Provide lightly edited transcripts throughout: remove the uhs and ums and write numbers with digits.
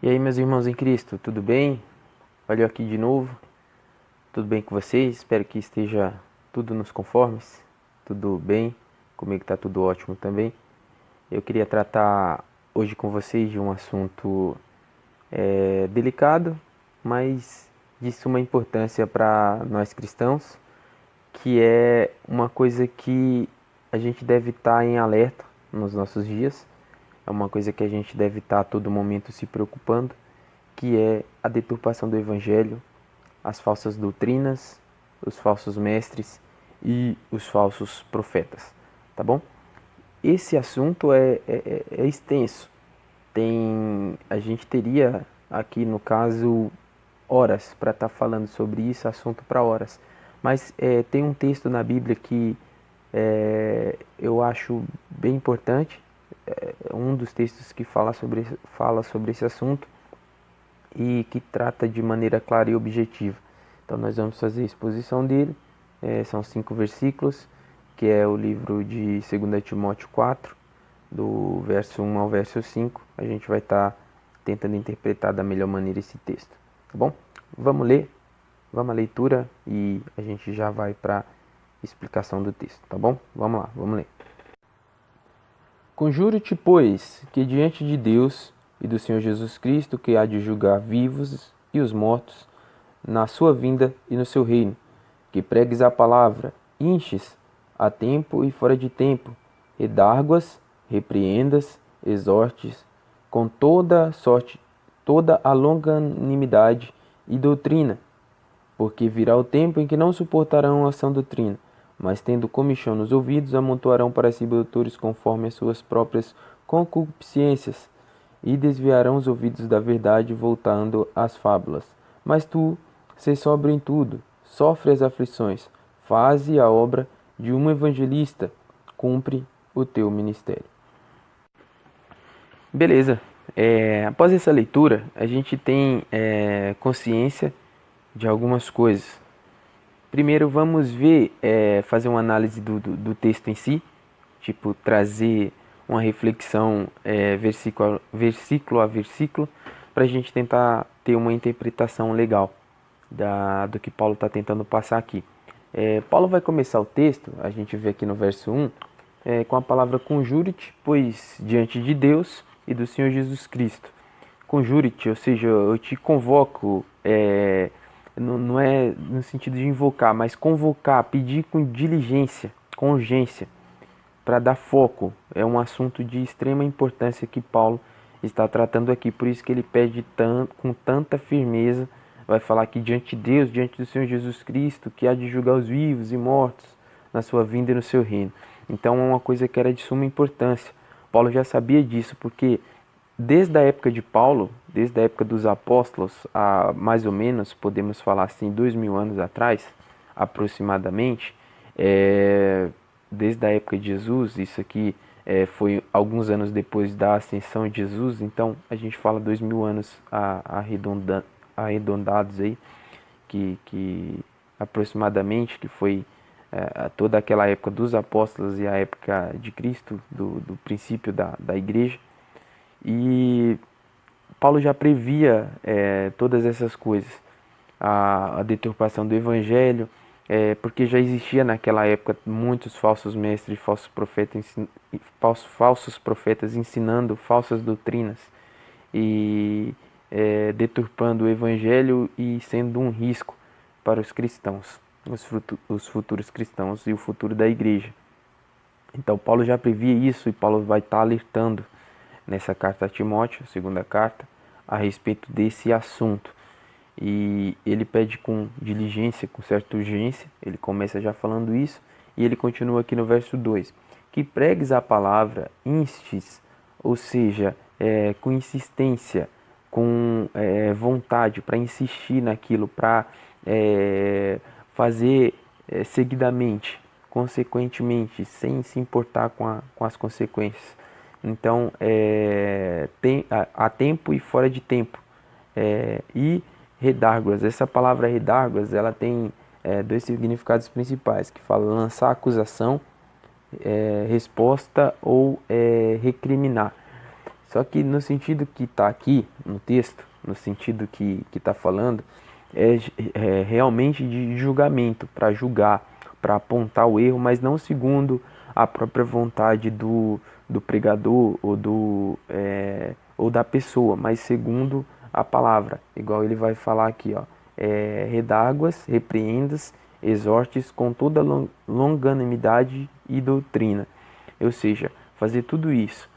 E aí, meus irmãos em Cristo, tudo bem? Olha eu aqui de novo. Tudo bem com vocês? Espero que esteja tudo nos conformes. Tudo bem? Comigo está tudo ótimo também. Eu queria tratar hoje com vocês de um assunto delicado, mas de suma importância para nós cristãos, que é uma coisa que a gente deve estar em alerta nos nossos dias. É uma coisa que a gente deve estar a todo momento se preocupando, que é a deturpação do Evangelho, as falsas doutrinas, os falsos mestres e os falsos profetas, tá bom? Esse assunto é extenso. A gente teria aqui no caso horas para estar falando sobre isso, assunto para horas. Mas tem um texto na Bíblia que eu acho bem importante, um dos textos que fala sobre esse assunto e que trata de maneira clara e objetiva. Então nós vamos fazer a exposição dele, são 5 versículos, que é o livro de 2 Timóteo 4, do verso 1 ao verso 5. A gente vai estar tentando interpretar da melhor maneira esse texto, tá bom? Vamos ler, vamos à leitura e a gente já vai para a explicação do texto, tá bom? Vamos lá, vamos ler. Conjuro-te, pois, que diante de Deus e do Senhor Jesus Cristo, que há de julgar vivos e os mortos, na sua vinda e no seu reino, que pregues a palavra, inches a tempo e fora de tempo, redarguas, repreendas, exortes, com toda sorte, toda a longanimidade e doutrina, porque virá o tempo em que não suportarão a sã doutrina, mas tendo comichão nos ouvidos, amontoarão para si doutores conforme as suas próprias concupiscências, e desviarão os ouvidos da verdade, voltando às fábulas. Mas tu, sê sóbrio em tudo, sofre as aflições, faze a obra de um evangelista, cumpre o teu ministério. Beleza. Após essa leitura, a gente tem consciência de algumas coisas. Primeiro, vamos ver, fazer uma análise do texto em si, tipo, trazer uma reflexão versículo a versículo, para a gente tentar ter uma interpretação legal do que Paulo está tentando passar aqui. Paulo vai começar o texto, a gente vê aqui no verso 1, com a palavra conjure-te, pois diante de Deus e do Senhor Jesus Cristo. Conjure-te, ou seja, eu te convoco, não é no sentido de invocar, mas convocar, pedir com diligência, com urgência, para dar foco. É um assunto de extrema importância que Paulo está tratando aqui, por isso que ele pede com tanta firmeza, vai falar aqui diante de Deus, diante do Senhor Jesus Cristo, que há de julgar os vivos e mortos na sua vinda e no seu reino. Então é uma coisa que era de suma importância. Paulo já sabia disso, porque desde a época de Paulo, desde a época dos apóstolos, a mais ou menos, podemos falar assim, 2000 anos atrás, aproximadamente, desde a época de Jesus, isso aqui foi alguns anos depois da ascensão de Jesus, então a gente fala 2000 anos arredondados aí, que aproximadamente, que foi toda aquela época dos apóstolos e a época de Cristo, do princípio da igreja. E Paulo já previa todas essas coisas, a deturpação do evangelho, porque já existia naquela época muitos falsos mestres, falsos profetas ensinando falsas doutrinas e deturpando o evangelho e sendo um risco para os cristãos, os futuros cristãos e o futuro da igreja. Então Paulo já previa isso e Paulo vai estar alertando nessa carta a Timóteo, segunda carta, a respeito desse assunto. E ele pede com diligência, com certa urgência, ele começa já falando isso, e ele continua aqui no verso 2, que pregues a palavra instes, ou seja, com insistência, com vontade, para insistir naquilo, para fazer seguidamente, consequentemente, sem se importar com as consequências. Então, há tempo e fora de tempo. E redárguas, essa palavra redárguas, ela tem dois significados principais, que fala lançar acusação, resposta ou recriminar. Só que no sentido que está aqui no texto, no sentido que está falando, é realmente de julgamento, para julgar, para apontar o erro, mas não segundo a própria vontade do pregador ou da pessoa, mas segundo a palavra. Igual ele vai falar aqui, ó, redáguas, repreendas, exortes com toda longanimidade e doutrina. Ou seja, fazer tudo isso,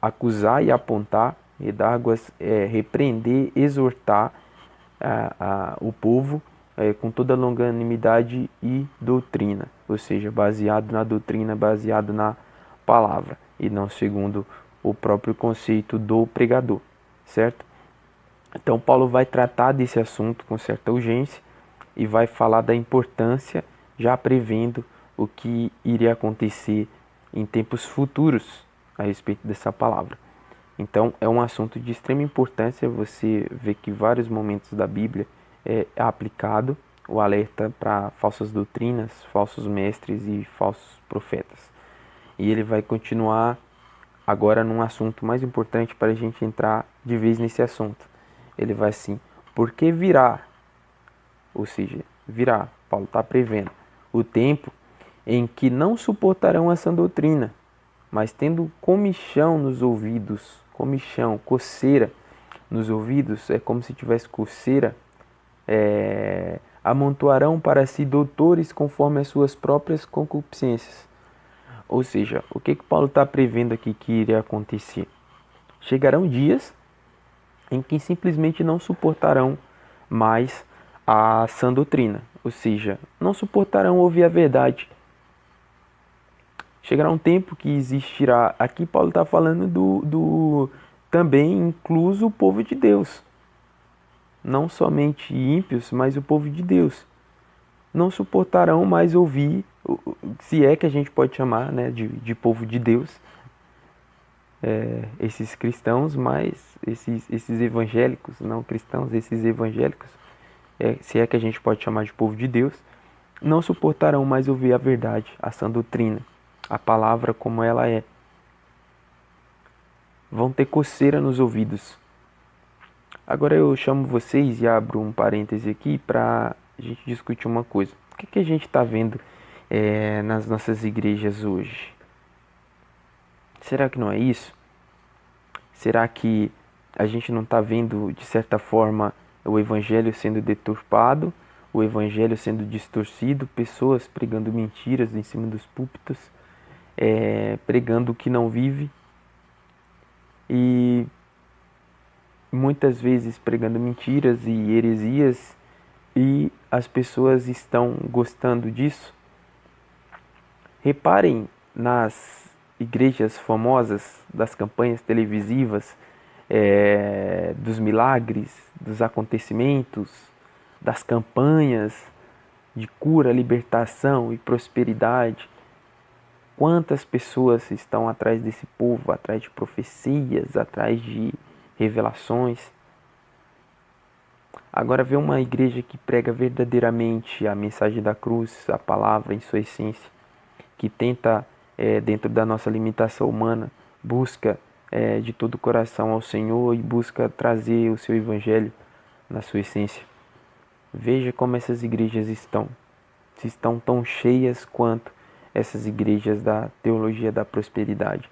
acusar e apontar, redáguas, repreender, exortar o povo com toda longanimidade e doutrina, ou seja, baseado na doutrina, baseado na palavra e não segundo o próprio conceito do pregador, certo? Então Paulo vai tratar desse assunto com certa urgência e vai falar da importância, já prevendo o que iria acontecer em tempos futuros a respeito dessa palavra. Então é um assunto de extrema importância. Você vê que vários momentos da Bíblia é aplicado o alerta para falsas doutrinas, falsos mestres e falsos profetas. E ele vai continuar agora num assunto mais importante para a gente entrar de vez nesse assunto. Ele vai assim, porque virá, ou seja, virá, Paulo está prevendo, o tempo em que não suportarão essa doutrina, mas tendo comichão nos ouvidos, comichão, coceira nos ouvidos, é como se tivesse coceira, amontoarão para si doutores conforme as suas próprias concupiscências. Ou seja, o que Paulo está prevendo aqui que iria acontecer? Chegarão dias em que simplesmente não suportarão mais a sã doutrina, ou seja, não suportarão ouvir a verdade. Chegará um tempo que existirá, aqui Paulo está falando também incluso o povo de Deus, não somente ímpios, mas o povo de Deus, não suportarão mais ouvir, se é que a gente pode chamar, né, de povo de Deus, esses cristãos, mas esses evangélicos, não cristãos, esses evangélicos, se é que a gente pode chamar de povo de Deus, não suportarão mais ouvir a verdade, a sã doutrina, a palavra como ela é. Vão ter coceira nos ouvidos. Agora eu chamo vocês e abro um parêntese aqui para a gente discutir uma coisa. O que a gente está vendo nas nossas igrejas hoje? Será que não é isso? Será que a gente não está vendo, de certa forma, o evangelho sendo deturpado, o evangelho sendo distorcido, pessoas pregando mentiras em cima dos púlpitos, pregando o que não vive e muitas vezes pregando mentiras e heresias, e as pessoas estão gostando disso? Reparem nas igrejas famosas, das campanhas televisivas, dos milagres, dos acontecimentos, das campanhas de cura, libertação e prosperidade. Quantas pessoas estão atrás desse povo, atrás de profecias, atrás de revelações? Agora vê uma igreja que prega verdadeiramente a mensagem da cruz, a palavra em sua essência, que tenta, dentro da nossa limitação humana, busca de todo o coração ao Senhor e busca trazer o seu evangelho na sua essência. Veja como essas igrejas estão. Se estão tão cheias quanto essas igrejas da teologia da prosperidade.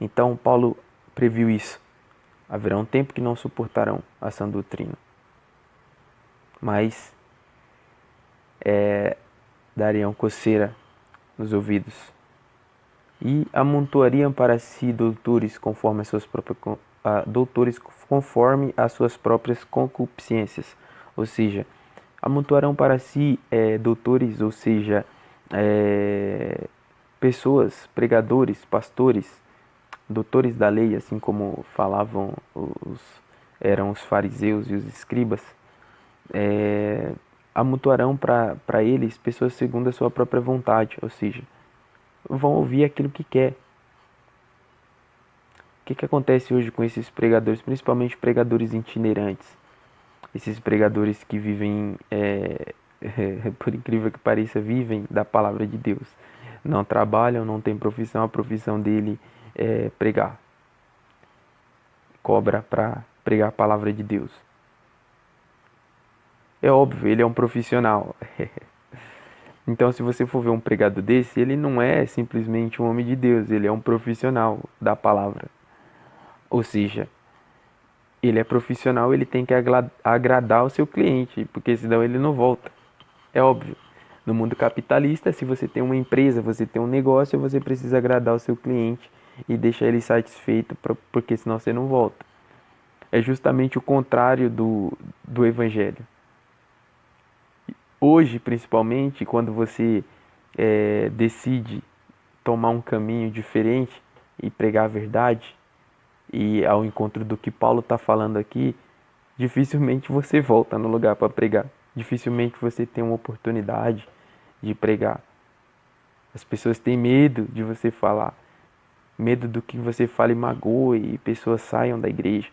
Então Paulo previu isso. Haverá um tempo que não suportarão a sã doutrina, mas dariam coceira nos ouvidos e amontoariam para si doutores conforme as suas próprias concupiscências. Ou seja, amontoarão para si doutores, ou seja, pessoas, pregadores, pastores, doutores da lei, assim como falavam eram os fariseus e os escribas, amontoarão para eles pessoas segundo a sua própria vontade, ou seja, vão ouvir aquilo que quer. O que acontece hoje com esses pregadores, principalmente pregadores itinerantes? Esses pregadores que vivem, por incrível que pareça, vivem da palavra de Deus. Não trabalham, não têm profissão, a profissão dele pregar. Cobra para pregar a palavra de Deus. É óbvio, ele é um profissional. Então, se você for ver um pregador desse, ele não é simplesmente um homem de Deus, ele é um profissional da palavra. Ou seja, ele é profissional, ele tem que agradar o seu cliente, porque senão ele não volta. É óbvio. No mundo capitalista, se você tem uma empresa, você tem um negócio, você precisa agradar o seu cliente e deixar ele satisfeito, porque senão você não volta. É justamente o contrário do evangelho. Hoje, principalmente, quando você decide tomar um caminho diferente e pregar a verdade, e ao encontro do que Paulo está falando aqui, dificilmente você volta no lugar para pregar. Dificilmente você tem uma oportunidade de pregar. As pessoas têm medo de você falar. Medo do que você fale magoe e pessoas saiam da igreja.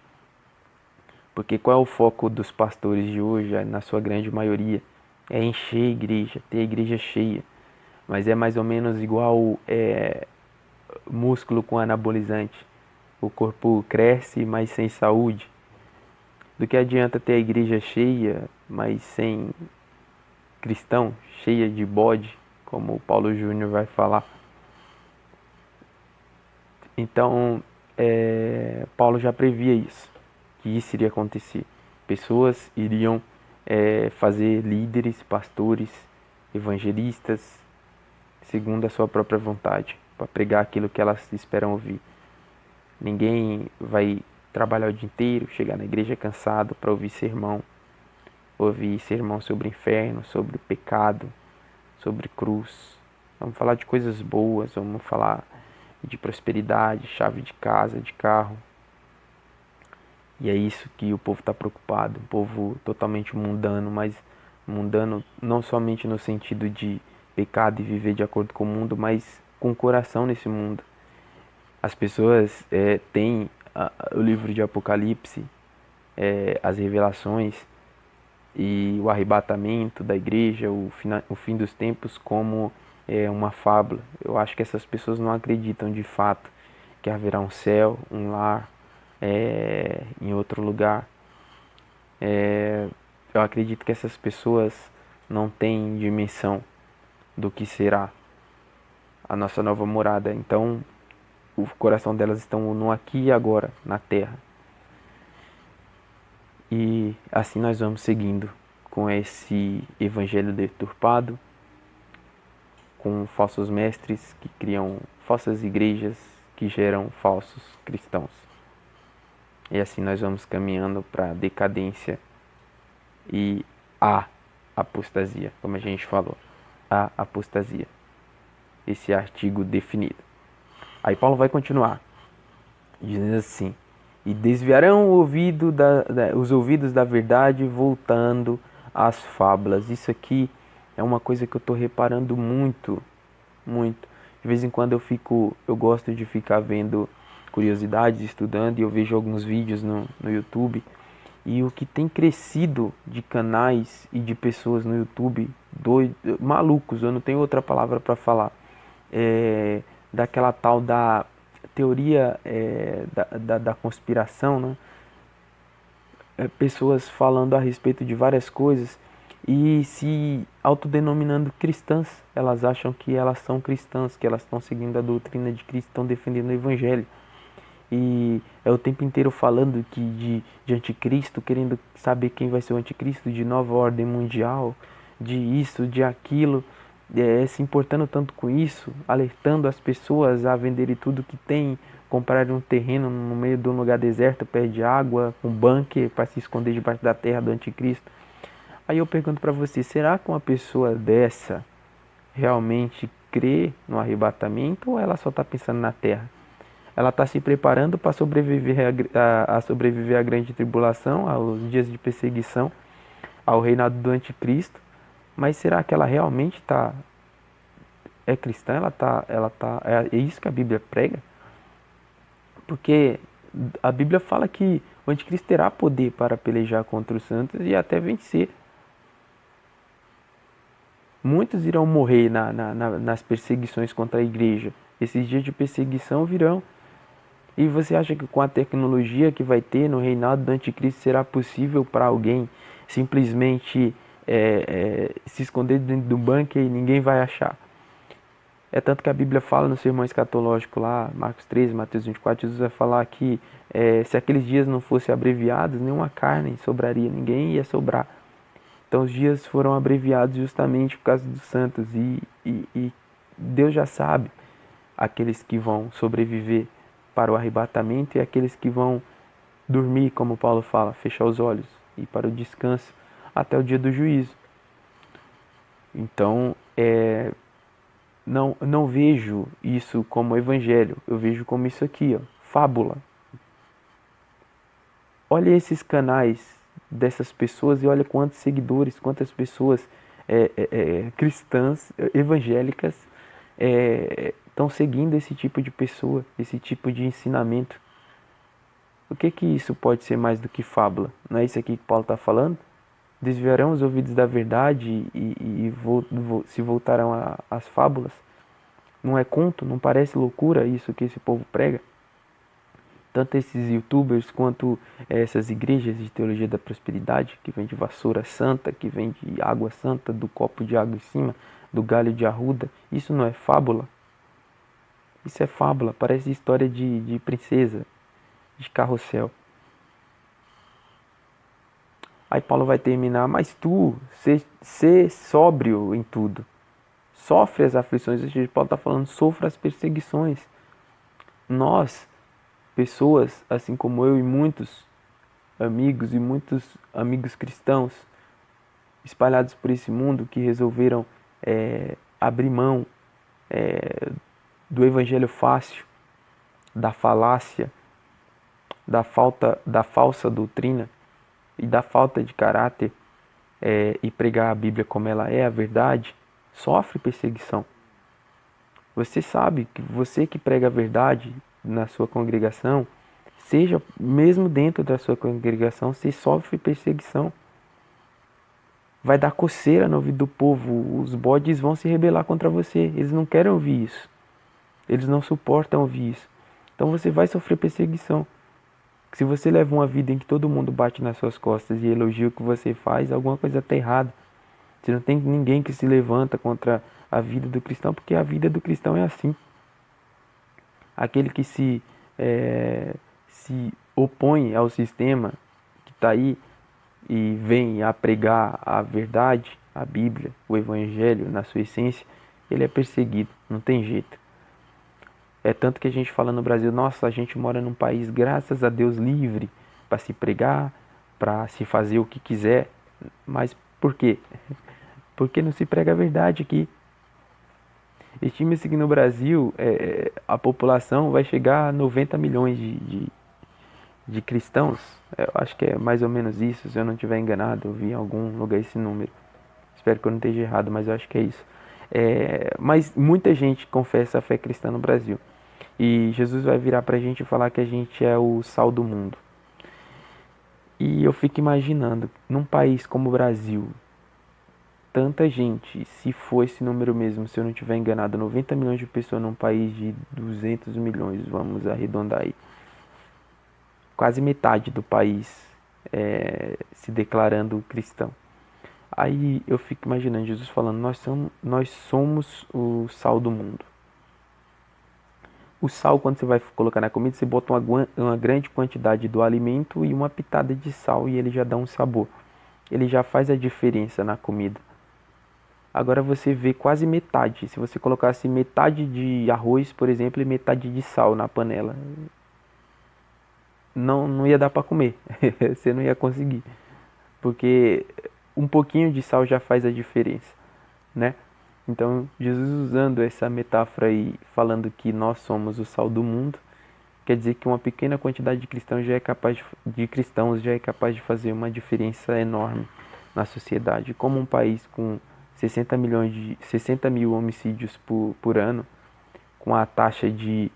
Porque qual é o foco dos pastores de hoje, na sua grande maioria? É encher a igreja, ter a igreja cheia. Mas é mais ou menos igual músculo com anabolizante. O corpo cresce, mas sem saúde. Do que adianta ter a igreja cheia, mas sem cristão, cheia de bode, como o Paulo Júnior vai falar. Então, Paulo já previa isso, que isso iria acontecer. Pessoas iriam fazer líderes, pastores, evangelistas, segundo a sua própria vontade, para pregar aquilo que elas esperam ouvir. Ninguém vai trabalhar o dia inteiro, chegar na igreja cansado para ouvir sermão sobre o inferno, sobre o pecado, sobre cruz. Vamos falar de coisas boas, vamos falar de prosperidade, chave de casa, de carro. E é isso que o povo está preocupado, um povo totalmente mundano, mas mundano não somente no sentido de pecado e viver de acordo com o mundo, mas com o coração nesse mundo. As pessoas têm o livro de Apocalipse, as revelações e o arrebatamento da igreja, o fim dos tempos como uma fábula. Eu acho que essas pessoas não acreditam de fato que haverá um céu, um lar em outro lugar. Eu acredito que essas pessoas não têm dimensão do que será a nossa nova morada. Então, o coração delas estão no aqui e agora, na terra. E assim nós vamos seguindo com esse evangelho deturpado, com falsos mestres que criam falsas igrejas que geram falsos cristãos. E assim nós vamos caminhando para a decadência e a apostasia, como a gente falou, a apostasia. Esse artigo definido. Aí Paulo vai continuar, dizendo assim: e desviarão os ouvidos da verdade, voltando às fábulas. Isso aqui é uma coisa que eu estou reparando muito, muito. De vez em quando eu gosto de ficar vendo curiosidades, estudando, e eu vejo alguns vídeos no YouTube. E o que tem crescido de canais e de pessoas no YouTube, malucos, eu não tenho outra palavra para falar, daquela tal da teoria da conspiração, né? Pessoas falando a respeito de várias coisas e se autodenominando cristãs. Elas acham que elas são cristãs, que elas estão seguindo a doutrina de Cristo, estão defendendo o evangelho. E é o tempo inteiro falando de anticristo, querendo saber quem vai ser o anticristo, de nova ordem mundial, de isso, de aquilo, se importando tanto com isso, alertando as pessoas a venderem tudo que tem, comprarem um terreno no meio de um lugar deserto, perto de água, um bunker para se esconder debaixo da terra do anticristo. Aí eu pergunto para você, será que uma pessoa dessa realmente crê no arrebatamento ou ela só está pensando na terra? Ela está se preparando para sobreviver à grande tribulação, aos dias de perseguição, ao reinado do anticristo. Mas será que ela realmente é cristã? É isso que a Bíblia prega? Porque a Bíblia fala que o anticristo terá poder para pelejar contra os santos e até vencer. Muitos irão morrer nas perseguições contra a igreja. Esses dias de perseguição virão. E você acha que com a tecnologia que vai ter no reinado do anticristo será possível para alguém simplesmente se esconder dentro do bunker e ninguém vai achar? É tanto que a Bíblia fala no sermão escatológico lá, Marcos 13, Mateus 24, Jesus vai falar que se aqueles dias não fossem abreviados, nenhuma carne sobraria, ninguém ia sobrar. Então os dias foram abreviados justamente por causa dos santos e Deus já sabe aqueles que vão sobreviver para o arrebatamento e aqueles que vão dormir, como Paulo fala, fechar os olhos e para o descanso até o dia do juízo. Então, não vejo isso como evangelho, eu vejo como isso aqui, ó, fábula. Olha esses canais dessas pessoas e olha quantos seguidores, quantas pessoas cristãs, evangélicas, estão seguindo esse tipo de pessoa, esse tipo de ensinamento. O que isso pode ser mais do que fábula? Não é isso aqui que Paulo está falando? Desviarão os ouvidos da verdade e se voltarão às fábulas? Não é conto? Não parece loucura isso que esse povo prega? Tanto esses youtubers quanto essas igrejas de teologia da prosperidade, que vem de vassoura santa, que vem de água santa, do copo de água em cima, do galho de arruda, isso não é fábula? Isso é fábula, parece história de princesa, de carrossel. Aí Paulo vai terminar, mas tu, ser sóbrio em tudo. Sofre as aflições, ou seja, Paulo está falando, sofra as perseguições. Nós, pessoas, assim como eu e muitos amigos cristãos espalhados por esse mundo que resolveram abrir mão do evangelho fácil, da falácia, da falsa doutrina e da falta de caráter e pregar a Bíblia como ela é, a verdade, sofre perseguição. Você sabe que você que prega a verdade na sua congregação, seja mesmo dentro da sua congregação, você sofre perseguição. Vai dar coceira no ouvido do povo, os bodes vão se rebelar contra você, eles não querem ouvir isso. Eles não suportam ouvir isso. Então você vai sofrer perseguição. Se você leva uma vida em que todo mundo bate nas suas costas e elogia o que você faz, alguma coisa está errada. Você não tem ninguém que se levanta contra a vida do cristão, porque a vida do cristão é assim. Aquele que se opõe ao sistema que está aí e vem a pregar a verdade, a Bíblia, o Evangelho na sua essência, ele é perseguido, não tem jeito. É tanto que a gente fala no Brasil, nossa, a gente mora num país, graças a Deus, livre para se pregar, para se fazer o que quiser. Mas por quê? Porque não se prega a verdade aqui. Estima-se que no Brasil a população vai chegar a 90 milhões de cristãos. Eu acho que é mais ou menos isso, se eu não estiver enganado. Eu vi em algum lugar esse número. Espero que eu não esteja errado, mas eu acho que é isso. Mas muita gente confessa a fé cristã no Brasil. E Jesus vai virar pra gente e falar que a gente é o sal do mundo. E eu fico imaginando, num país como o Brasil, tanta gente, se for esse número mesmo, se eu não estiver enganado, 90 milhões de pessoas num país de 200 milhões, vamos arredondar aí. Quase metade do país se declarando cristão. Aí eu fico imaginando Jesus falando, nós somos o sal do mundo. O sal, quando você vai colocar na comida, você bota uma grande quantidade do alimento e uma pitada de sal e ele já dá um sabor. Ele já faz a diferença na comida. Agora você vê quase metade. Se você colocasse metade de arroz, por exemplo, e metade de sal na panela, não ia dar para comer. Você não ia conseguir. Porque um pouquinho de sal já faz a diferença, né? Então, Jesus usando essa metáfora aí, falando que nós somos o sal do mundo, quer dizer que uma pequena quantidade de cristãos já é capaz de fazer uma diferença enorme na sociedade. Como um país com 60 mil homicídios por ano, com a taxa de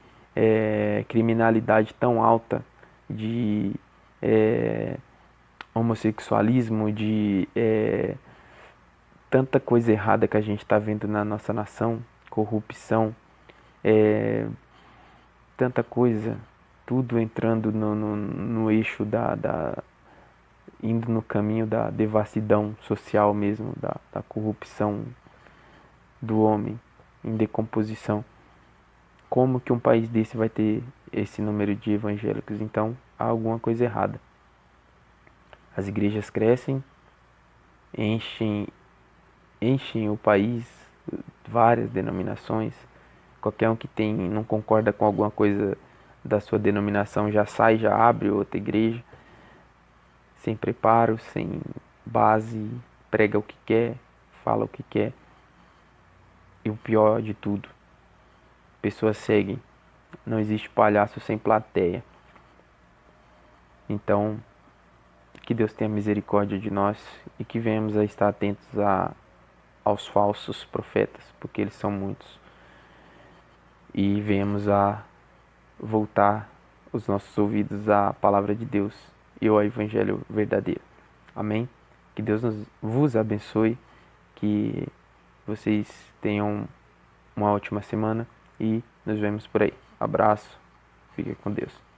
criminalidade tão alta, de homossexualismo, de tanta coisa errada que a gente está vendo na nossa nação, corrupção, tanta coisa. tudo entrando no eixo indo no caminho da devassidão social mesmo, da corrupção do homem em decomposição. Como que um país desse vai ter esse número de evangélicos? Então, há alguma coisa errada. As igrejas crescem, enchem o país, várias denominações. Qualquer um que não concorda com alguma coisa da sua denominação já sai, já abre outra igreja, sem preparo, sem base, prega o que quer, fala o que quer. E o pior de tudo, pessoas seguem. Não existe palhaço sem plateia. Então, que Deus tenha misericórdia de nós e que venhamos a estar atentos aos falsos profetas, porque eles são muitos. E venhamos a voltar os nossos ouvidos à palavra de Deus e ao Evangelho verdadeiro. Amém? Que Deus vos abençoe, que vocês tenham uma ótima semana e nos vemos por aí. Abraço, fique com Deus.